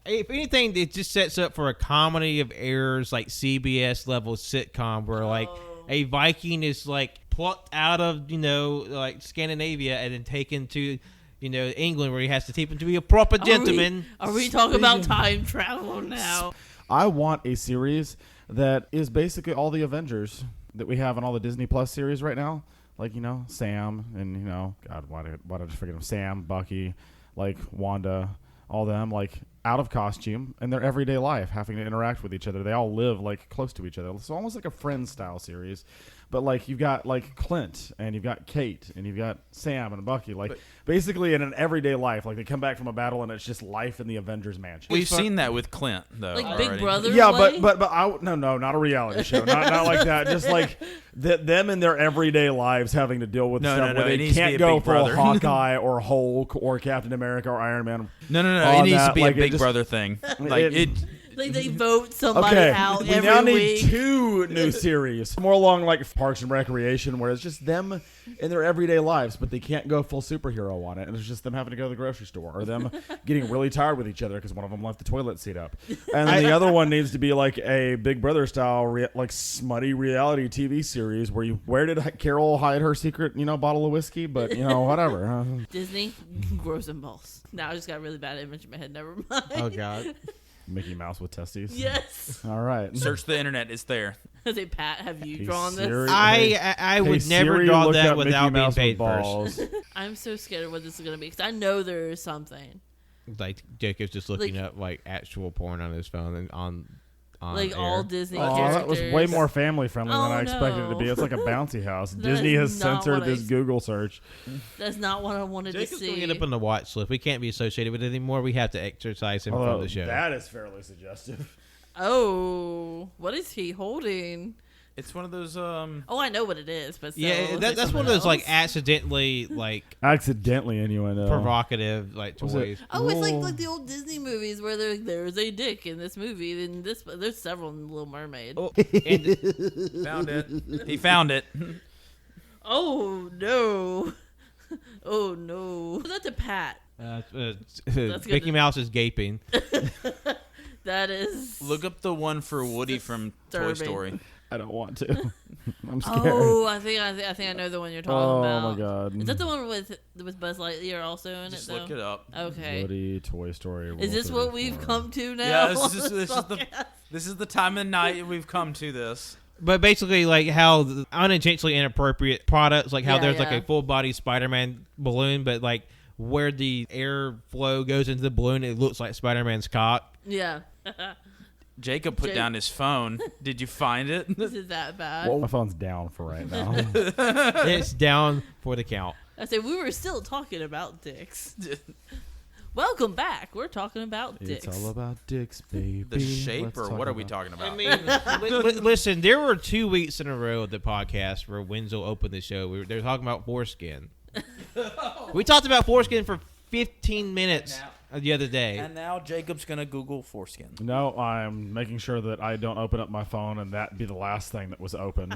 If anything, it just sets up for a comedy of errors, like CBS level sitcom, where like a Viking is like plucked out of like Scandinavia and then taken to England, where he has to teach him to be a proper gentleman. Are we talking about time travel now? I want a series that is basically all the Avengers that we have in all the Disney Plus series right now. Like, Sam and, God, why did I just forget him? Sam, Bucky, like Wanda, all them, like out of costume in their everyday life, having to interact with each other. They all live like close to each other. It's almost like a Friends style series. But like you've got like Clint and you've got Kate and you've got Sam and Bucky, like basically in an everyday life, like they come back from a battle and it's just life in the Avengers mansion. We've seen that with Clint though. Like already. Big Brother. Yeah, way? but no, not a reality show, not like that. Just like them in their everyday lives having to deal with stuff where it they needs to be can't a go Big full Brother. Hawkeye or Hulk or Captain America or Iron Man. No. on It needs that, to be like, a it Big just- Brother thing. Like it. Like they vote somebody Okay, out we every now need week. 2 new series, more along like Parks and Recreation, where it's just them in their everyday lives, but they can't go full superhero on it, and it's just them having to go to the grocery store, or them getting really tired with each other because one of them left the toilet seat up, and then the other one needs to be like a Big Brother style, like smutty reality TV series where where did Carol hide her secret, bottle of whiskey? But whatever. Disney, gross and balls. Now I just got a really bad image in my head. Never mind. Oh God. Mickey Mouse with testes. Yes. All right. Search the internet. It's there. I say, Pat, have you Hey, drawn this? Siri. I would Hey, never Siri, draw look that up Mickey without being Mouse paid with first. balls. I'm so scared of what this is going to be because I know there is something. Like Jacob's just looking up like actual porn on his phone and on Like air. all Disney Oh, characters. that was way more family friendly than Oh, I expected it to be. no. It's like a bouncy house. That Disney is has not censored what I this ex- Google search. That's not what I wanted Jacob's to see. going to end up on the watch list. We can't be associated with it anymore. We have to exercise him Although from the show. that is fairly suggestive. Oh, what is he holding? It's one of those. Oh, I know what it is, but still, Yeah, is it that's one something of those like else? accidentally like Accidentally, innuendo. provocative like Was toys. it- Oh, it's Well- like the old Disney movies where there's a dick in this movie. And there's several in Little Mermaid. Oh, and Found it. He found it. Oh no! Oh no! That's a Pat. good Mickey to- Mouse is gaping. That is. Look up the one for Woody from Toy Disturbing. Story. I don't want to. I'm scared. Oh, I think I know the one you're talking about. Oh my god. Is that the one with Buzz Lightyear also in Just it? look though? it up. Okay. Woody, Toy Story. Is this Rule what we've 34. come to now? Yeah, on this is the time of night we've come to this. But basically, like how the unintentionally inappropriate products, like how Yeah, there's like yeah. a full body Spider-Man balloon, but like where the airflow goes into the balloon, it looks like Spider-Man's cock. Yeah. Jacob put down his phone. Did you find it? Is it that bad? Well, my phone's down for right now. It's down for the count. I said we were still talking about dicks. Welcome back. We're talking about dicks. It's all about dicks, baby. The shape, Let's or talk what are we about- talking about? I mean, listen, there were 2 weeks in a row of the podcast where Wenzel opened the show. They were talking about foreskin. We talked about foreskin for 15 minutes the other day. And now Jacob's gonna Google foreskin. No, I'm making sure that I don't open up my phone and that be the last thing that was open.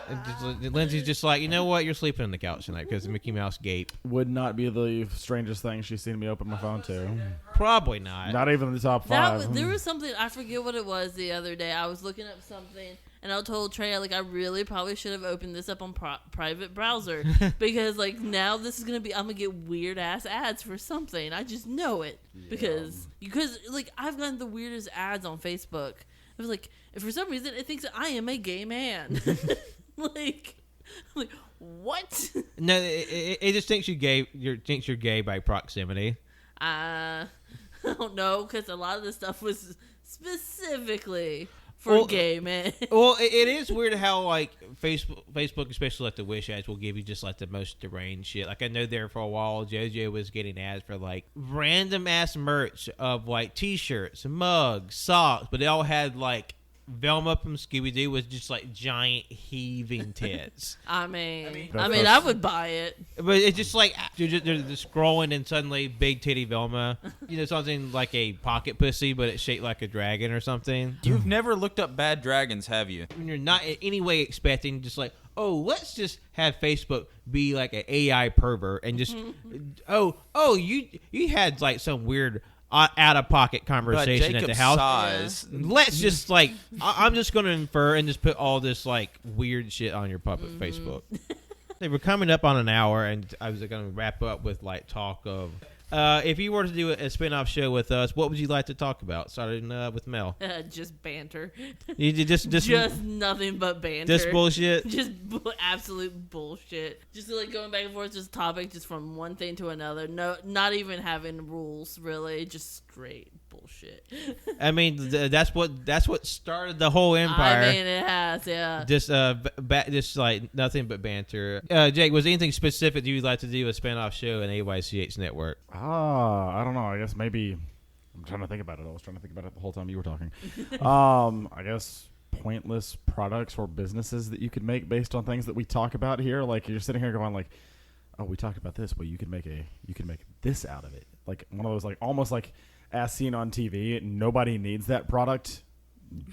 And Lindsay's just like, you know what? You're sleeping on the couch tonight because Mickey Mouse gape. Would not be the strangest thing she's seen me open my phone to. Probably not. Not even in the top That 5. was, there was something I forget what it was the other day. I was looking up something and I told Trey like I really probably should have opened this up on private browser because like now this is gonna be I'm gonna get weird ass ads for something. I just know it because like I've gotten the weirdest ads on Facebook. It was like for some reason it thinks that I am a gay man. like what? No, it just thinks you're gay by proximity. I don't know because a lot of the stuff was specifically for gay men. Well, it is weird how like Facebook, especially like the Wish ads, will give you just like the most deranged shit. Like I know there for a while, JoJo was getting ads for like random ass merch of like T-shirts, mugs, socks, but they all had like Velma from Scooby Doo was just like giant heaving tits. I mean, That's- I would buy it. But it's just like they're just scrolling and suddenly big titty Velma, something like a pocket pussy, but it's shaped like a dragon or something. You've never looked up bad dragons, have you? When you're not in any way expecting, just like, oh, let's just have Facebook be like an AI pervert and just, you had like some weird out of pocket conversation at the Jacob's house. size. Let's just like, I'm just going to infer and just put all this like weird shit on your puppet Facebook. Hey, we're coming up on an hour, and I was going to wrap up with like talk of. If you were to do a spin-off show with us, what would you like to talk about? Starting with Mel. Just banter. You just nothing but banter. Just bullshit. Just absolute bullshit. Just like going back and forth, just topic, just from one thing to another. No, not even having rules really. Just straight bullshit. I mean, that's what started the whole empire. I mean, it has, yeah. Just like nothing but banter. Jake, was there anything specific you'd like to do a spin-off show in AYCH network? I don't know. I guess maybe I'm trying to think about it. I was trying to think about it the whole time you were talking. I guess pointless products or businesses that you could make based on things that we talk about here. Like you're sitting here going like, oh, we talked about this, but you could make this out of it. Like one of those like almost like as seen on TV. Nobody needs that product.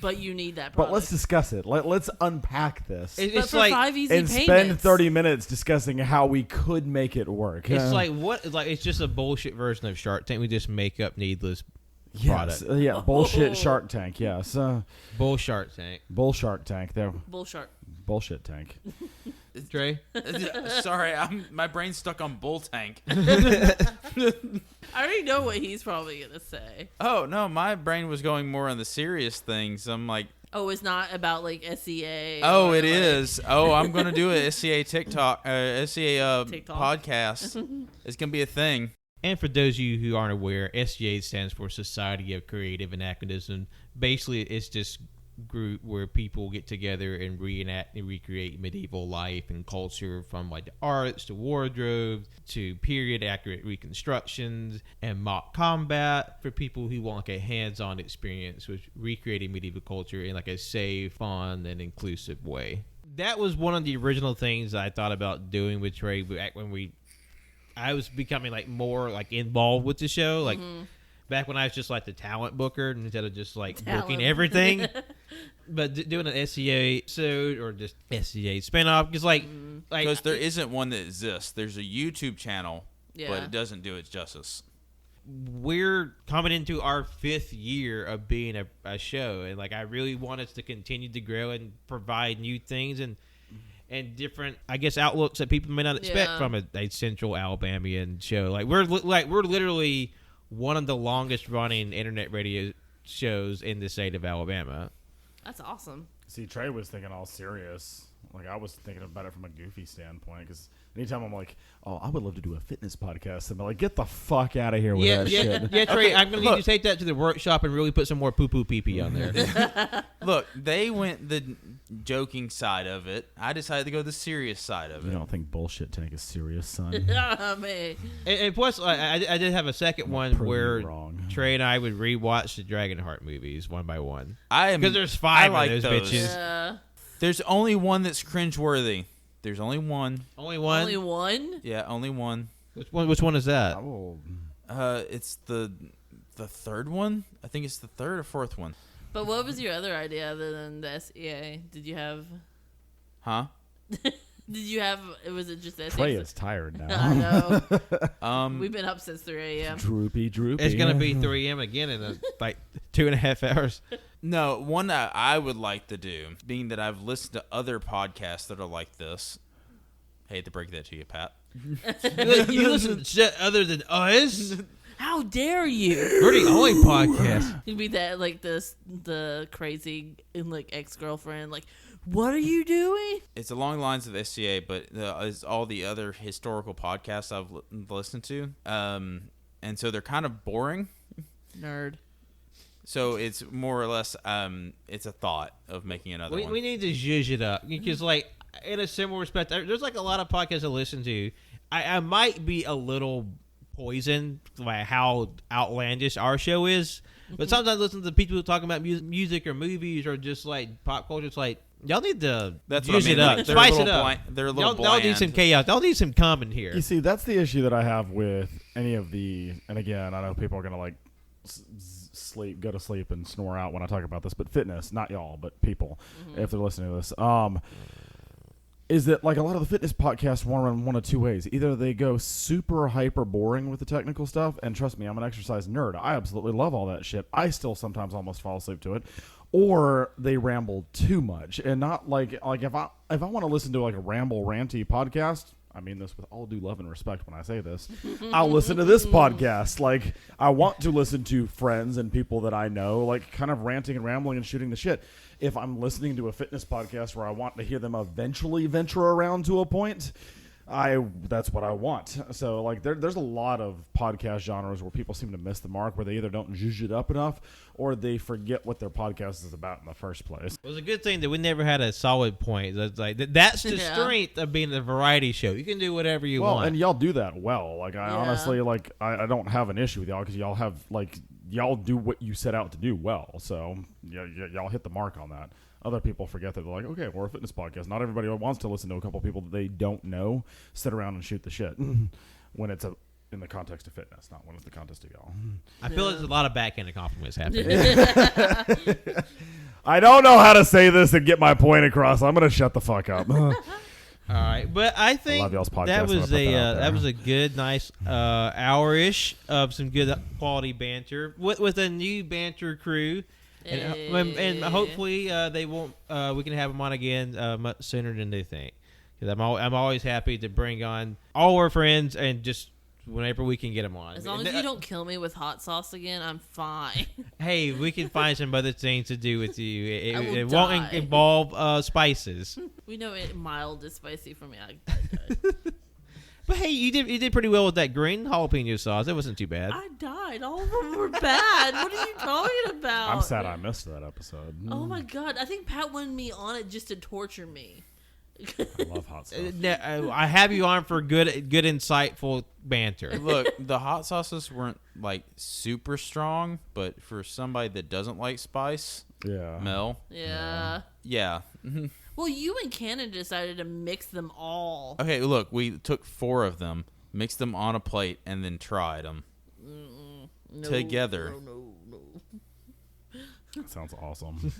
But you need that product. But let's discuss it. Let's unpack this. It's for like 5 easy and payments. spend 30 minutes discussing how we could make it work. It's like what? Like it's just a bullshit version of Shark Tank. We just make up needless yes, product. yeah, bullshit Shark Tank. Yes, Bull Shark Tank. bull Shark Tank. There, Bullshit. bullshit tank. Trey. Sorry, my brain's stuck on bull tank. I already know what he's probably going to say. Oh no, my brain was going more on the serious things. I'm like, Oh, it's not about like SEA. oh, or, it like, is. Oh, I'm gonna do a SCA TikTok, SCA TikTok. podcast. It's gonna be a thing. And for those of you who aren't aware, SGA stands for Society of Creative Anachronism. Basically, it's this group where people get together and reenact and recreate medieval life and culture, from like the arts to wardrobe to period accurate reconstructions and mock combat, for people who want like a hands-on experience with recreating medieval culture in like a safe, fun, and inclusive way. That was one of the original things I thought about doing with Trey back when I was becoming like more like involved with the show, like back when I was just like the talent booker instead of just like booking everything. But doing an SCA episode or just SCA spinoff, because there isn't one that exists. There's a YouTube channel, Yeah. but it doesn't do it justice. we're coming into our 5th year of being a show, and like I really want us to continue to grow and provide new things and different, I guess, outlooks that people may not expect from a Central Alabamian show. Like we're literally one of the longest running internet radio shows in the state of Alabama. That's awesome. See, Trey was thinking all serious. Like, I was thinking about it from a goofy standpoint, because anytime I'm like, oh, I would love to do a fitness podcast, and they're like, get the fuck out of here with that shit. Yeah, Trey, I'm going to need you to take that to the workshop and really put some more poo-poo pee-pee on there. Look, they went the joking side of it. I decided to go the serious side of You it. don't think bullshit tank is serious, son? Oh, man. And plus, I did have a second one Prove me where wrong. Trey and I would rewatch the Dragonheart movies one by one. Because there's 5 like of those bitches. Yeah. There's only one that's cringeworthy. There's only one. Only one? Only one? Yeah, only one. Which one is that? I will. It's the third one. I think it's the third or fourth one. But what was your other idea other than the SEA? Did you have... Huh? Was it just SEA? Trey is tired now. I know. We've been up since 3 a.m. Droopy. It's going to be 3 a.m. again in like 2.5 hours. No, one that I would like to do, being that I've listened to other podcasts that are like this. Hate to break that to you, Pat. You listen to shit other than us? How dare you? We're the only podcast. You'd be that, like, the crazy, like, ex-girlfriend, like, what are you doing? It's along the lines of SCA, but it's all the other historical podcasts I've listened to. And so they're kind of boring. Nerd. So it's more or less, it's a thought of making another one. We need to zhuzh it up. Because, like, in a similar respect, there's, like, a lot of podcasts I listen to. I might be a little poisoned by how outlandish our show is. But sometimes I listen to people talking about music or movies or just, like, pop culture. It's like, y'all need to That's what I zhuzh mean. it up. They're Spice a little it up. bland. They're a little Y'all need bland. some chaos. Y'all need some calm in here. You see, that's the issue that I have with any of the. And again, I know people are gonna like go to sleep and snore out when I talk about this, but fitness, not y'all, but people, if they're listening to this, is that like a lot of the fitness podcasts want to run one of two ways. Either they go super hyper boring with the technical stuff, and trust me, I'm an exercise nerd. I absolutely love all that shit. I still sometimes almost fall asleep to it. or they ramble too much. And not like if I want to listen to like a ramble ranty podcast, I mean this with all due love and respect when I say this, I'll listen to this podcast. Like, I want to listen to friends and people that I know, like, kind of ranting and rambling and shooting the shit. If I'm listening to a fitness podcast where I want to hear them eventually venture around to a point, that's what I want. So, like, there's a lot of podcast genres where people seem to miss the mark, where they either don't zhuzh it up enough or they forget what their podcast is about in the first place. It was a good thing that we never had a solid point. That's like that's the Yeah. strength of being a variety show. You can do whatever you Well, want. and y'all do that well. Like, I Yeah. honestly, like, I don't have an issue with y'all because y'all have, like, y'all do what you set out to do well. So, y'all hit the mark on that. Other people forget that they're like, okay, we're a fitness podcast. Not everybody wants to listen to a couple people that they don't know sit around and shoot the shit when it's in the context of fitness, not when it's the context of y'all. I feel there's a lot of backhanded compliments happening. I don't know how to say this and get my point across. I'm gonna shut the fuck up. All right, but I think love y'all's podcast. that I'm gonna was put that out that there. was a good, nice hour-ish of some good quality banter with a new banter crew, and hopefully they won't. We can have them on again much sooner than they think. Because I'm always happy to bring on all our friends and just whenever we can get them on. As long as you don't kill me with hot sauce again, I'm fine. Hey, we can find some other things to do with you. It will won't die. involve spices. We know it mild is spicy for me. But hey, you did pretty well with that green jalapeno sauce. It wasn't too bad. I died. All of them were bad. What are you talking about? I'm sad I missed that episode. Oh my god! I think Pat wanted me on it just to torture me. I love hot sauce. I have you on for good, insightful banter. Look, the hot sauces weren't like super strong, but for somebody that doesn't like spice, Yeah. Mel, Yeah. yeah. Well, you and Cannon decided to mix them all. Okay, look, we took 4 of them, mixed them on a plate, and then tried them No, together. No. That sounds awesome.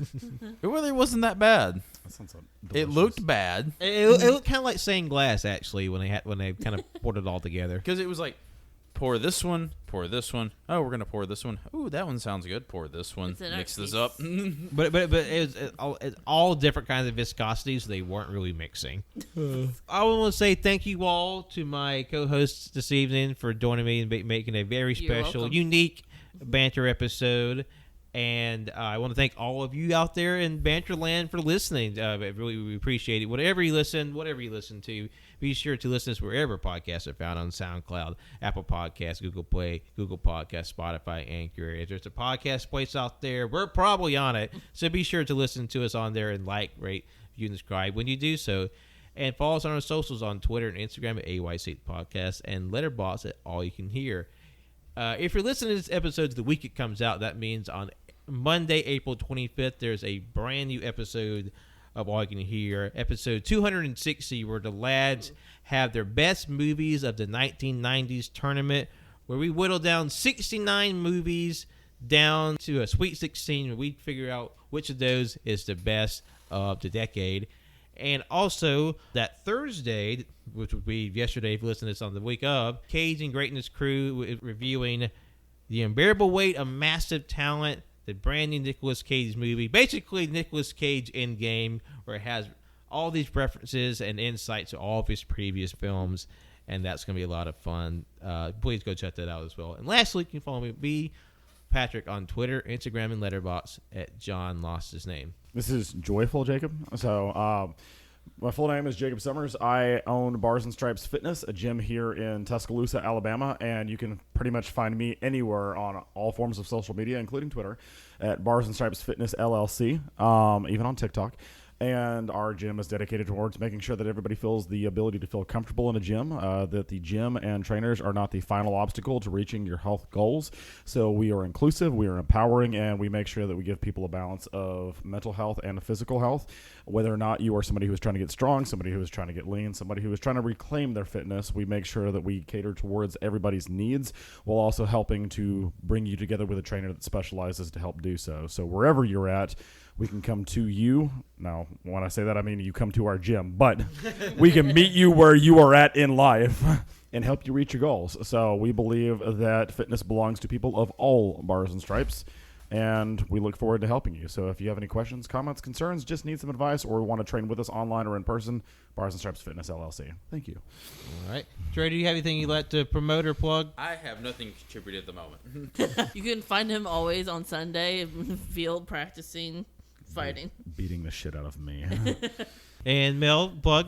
It really wasn't that bad. That sounds so It delicious. looked bad It looked kind of like stained glass actually when they kind of poured it all together. because it was like, pour this one. Oh, we're gonna pour this one. Ooh, that one sounds good. Pour this one. It's an Mix this art up. But it's all different kinds of viscosities. So they weren't really mixing. I want to say thank you all to my co-hosts this evening for joining me and making a very You're special, welcome. unique banter episode. And I want to thank all of you out there in Banterland for listening. We appreciate it. Whatever you listen to, be sure to listen to us wherever podcasts are found on SoundCloud, Apple Podcasts, Google Play, Google Podcasts, Spotify, Anchor. If there's a podcast place out there, we're probably on it. So be sure to listen to us on there and like, rate, view, and subscribe when you do so. And follow us on our socials on Twitter and Instagram at AYCH Podcast and Letterboxd at All You Can Hear. If you're listening to this episode the week it comes out, that means on Monday, April 25th, there's a brand new episode of All You Can Hear, episode 260, where the lads have their best movies of the 1990s tournament, where we whittle down 69 movies down to a Sweet 16, where we figure out which of those is the best of the decade. And also, that Thursday, which would be yesterday if you listen to this on the week of, Cage and Greatness Crew is reviewing The Unbearable Weight of Massive Talent, the brand new Nicolas Cage movie. Basically, Nicolas Cage Endgame, where it has all these references and insights to all of his previous films. And that's going to be a lot of fun. Please go check that out as well. And lastly, you can follow me, Patrick, on Twitter, Instagram, and Letterboxd at John Lost His Name. This is Joyful Jacob. So, my full name is Jacob Summers. I own Bars and Stripes Fitness, a gym here in Tuscaloosa, Alabama, and you can pretty much find me anywhere on all forms of social media, including Twitter, at Bars and Stripes Fitness LLC, even on TikTok. And our gym is dedicated towards making sure that everybody feels the ability to feel comfortable in a gym, that the gym and trainers are not the final obstacle to reaching your health goals. So we are inclusive, we are empowering, and we make sure that we give people a balance of mental health and physical health. Whether or not you are somebody who is trying to get strong, somebody who is trying to get lean, somebody who is trying to reclaim their fitness, we make sure that we cater towards everybody's needs while also helping to bring you together with a trainer that specializes to help do so. So wherever you're at, we can come to you. Now, when I say that, I mean you come to our gym, but we can meet you where you are at in life and help you reach your goals. So we believe that fitness belongs to people of all bars and stripes. and we look forward to helping you. So if you have any questions, comments, concerns, just need some advice, or want to train with us online or in person, Bars and Stripes Fitness LLC. Thank you. All right. Trey, do you have anything you'd like to promote or plug? I have nothing to contribute at the moment. You can find him always on Sunday in the field practicing fighting. Beating the shit out of me. And Mel, plug.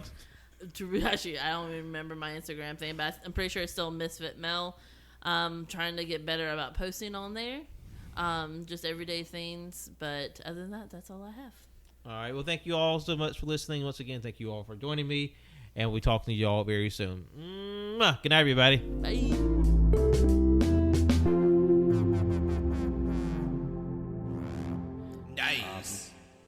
Actually, I don't even remember my Instagram thing, but I'm pretty sure it's still Misfit Mel. Trying to get better about posting on there. Just everyday things. But other than that, that's all I have. All right. Well, thank you all so much for listening. Once again, thank you all for joining me. And we'll be talking to you all very soon. Mwah. Good night, everybody. Bye.